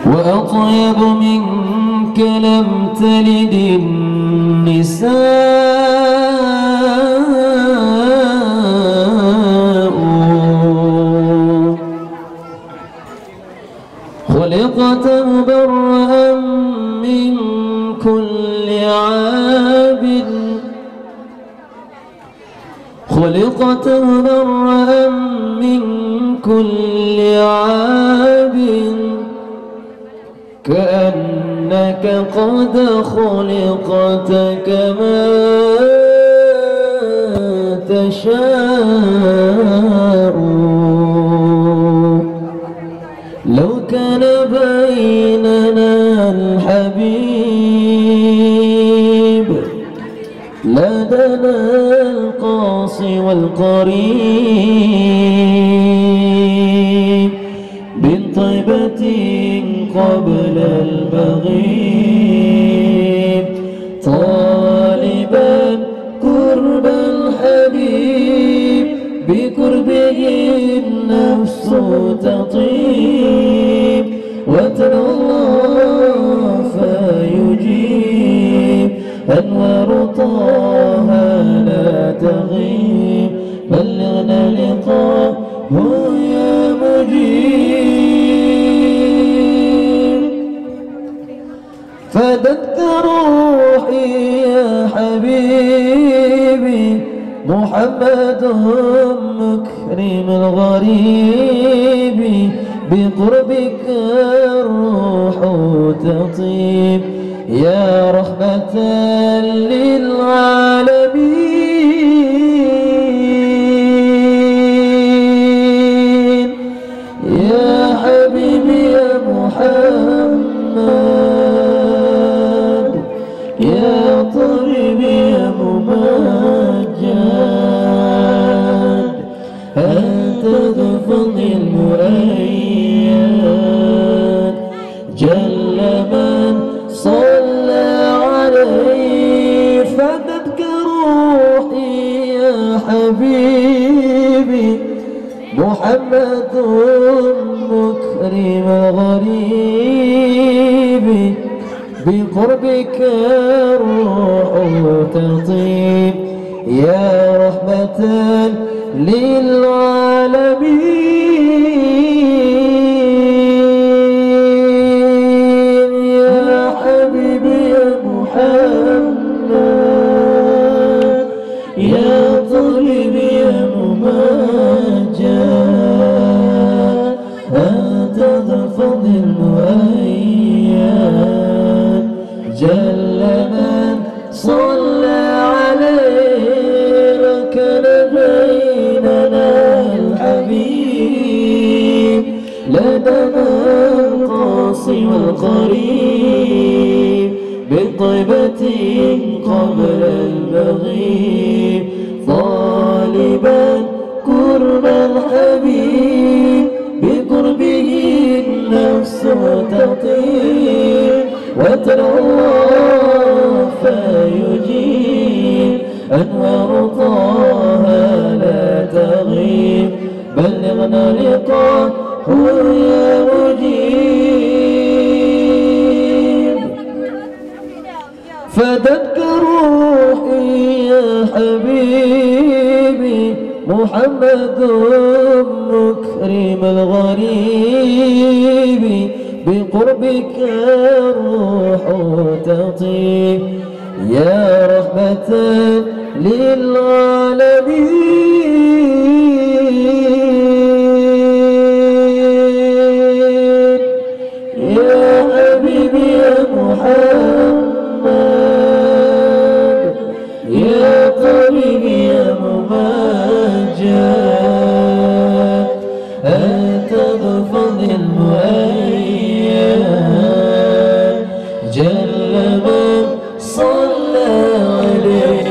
وأطيب منك لم تلد النساء خلقت مبرأ من كل عاب خلقت مبرأ من كل عاب كأنك قد خلقت كما تشاء لو كان بيننا الحبيب لدنا القاصي والقريب من طيبة قبل المغيب طالبا قرب الحبيب بقربه النفس تطيب وتدعو الله فيجيب أنوار طه لا تغيب بلغنا لقاءه يا مجيب فدت روحي يا حبيبي محمد مكرم الغريب بقربك الروح تطيب يا رحمة للعالمين يا حبيبي يا محمد يا طبيبي يا ممجد أنت ذو الفضل المؤيد جل من صلى عليه فدتك روحي يا حبيبي محمد مكرم الغريب بقربك الروح تطيب يا رحمة للعالمين يا حبيبي يا محمد يا طبيبي يا ممجد أنت ذو الفضل المؤيد جل من صلى عليه كان بيننا الحبيب لدنا القاصي والقريب بالطيبة قبل المغيب طالبا قرب الحبيب بقربه النفس تطيب وتدعو الله فيجيب أنوار طه لا تغيب بلغنا لقاءه يا مجيب فدتك روحي يا حبيبي محمد مكرم الغريب بقربك الروح تطيب يا رحمة للعالمين يا حبيبي يا محمد يا طبيبي يا ممجد أنت ذو الفضل المؤيد جل من صلى عليه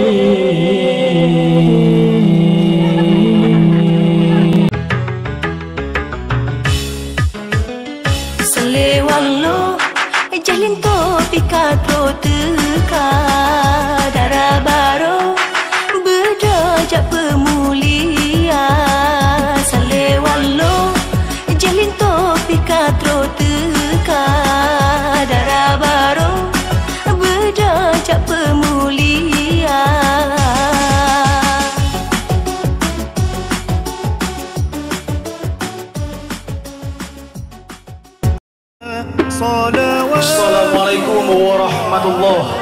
Assalamualaikum warahmatullahi.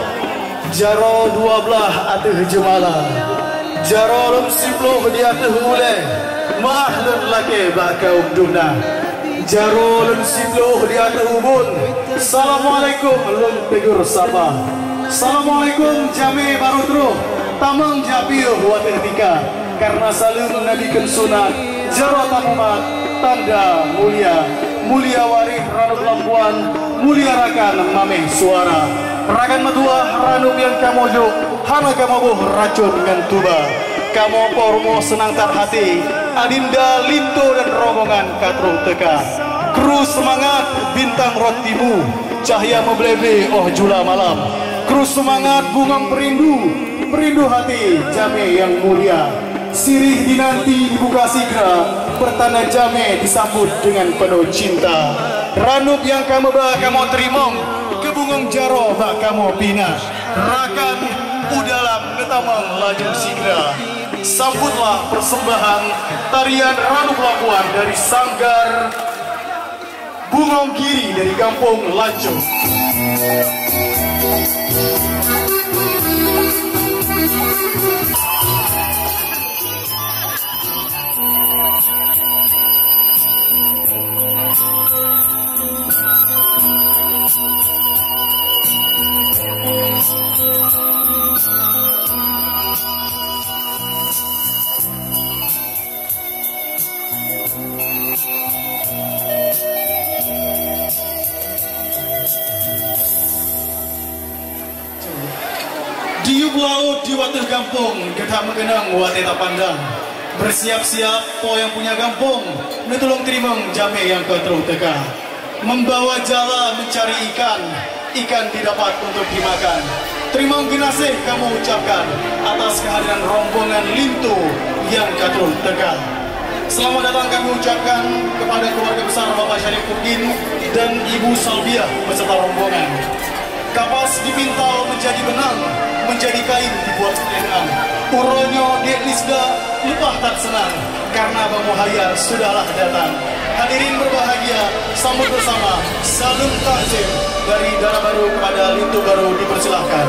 Jaro 12 ateh jemala, jaro lum 10 di ateh mulai, mahlun laki bakau duna, jaro lum 10 di ateh ubun. Assalamualaikum lum tegur sapa. Assalamualaikum jami baru teruh, tamang jabiuh wateh tika, karena saling nabikan sunat, jaro tamumat tanda mulia. Mulia warih ranub lampuan, mulia rakan mameh suara, rakan metua ranub yang kamojo, hana kamobuh racun dengan tuba, kamu pormo senang tar hati, adinda linto dan rombongan katro teka, kru semangat bintang rotimu, cahaya membelebe oh jula malam, kru semangat bungang perindu, perindu hati jame yang mulia. Sirih dinanti dibuka segera, pertanda jame disambut dengan penuh cinta. Ranub yang kamu bawa kamu terima, kebungung jaro bak kamu bina. Rakan udalam ngetamang laju segera. Sambutlah persembahan tarian Ranub Labuan dari Sanggar Bungong Kiri dari Kampung Laju. Diuk laut di wateh kampung, kita mengenang wateh tak pandang. Bersiap-siap po yang punya kampung, netulung terimang jame yang keterung teka. Membawa jala mencari ikan, ikan didapat untuk dimakan. Terima kasih kamu ucapkan atas kehadiran rombongan Lintoe yang keterung teka. Selamat datang kami ucapkan kepada keluarga besar Bapak Syarif Kurdin dan Ibu Salbiah beserta rombongan. Kapas dipintal menjadi benang, menjadi kain dibuat selendang. Uronyo dek Risda lepah tak senang, karena Bang Muhayyar sudahlah datang. Hadirin berbahagia, sambut bersama salam takzim dari daerah baru kepada Lintoe baru dipersilahkan.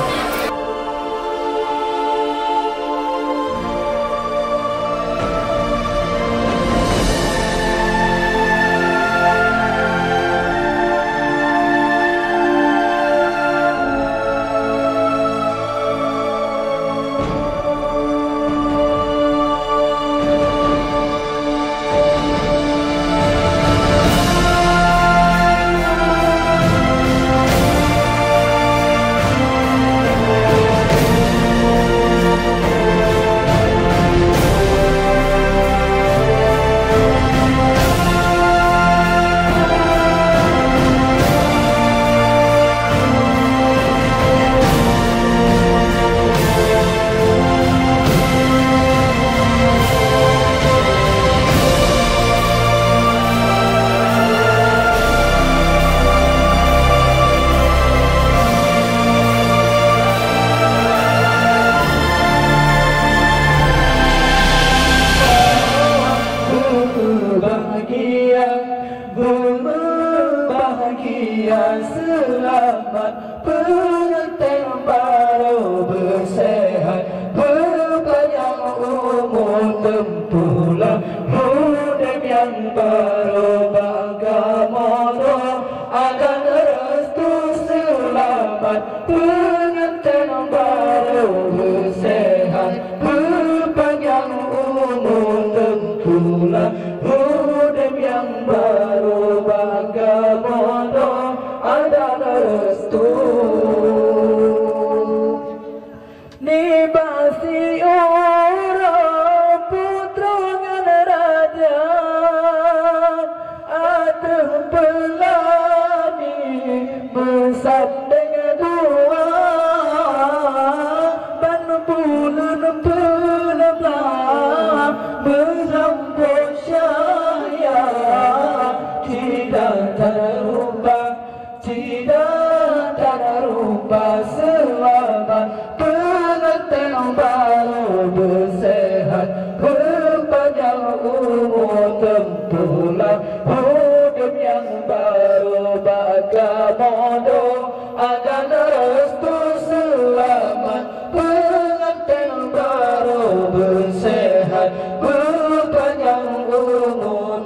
Tentulah hidup yang baru bagi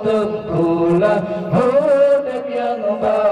tempulah hodep yang baik.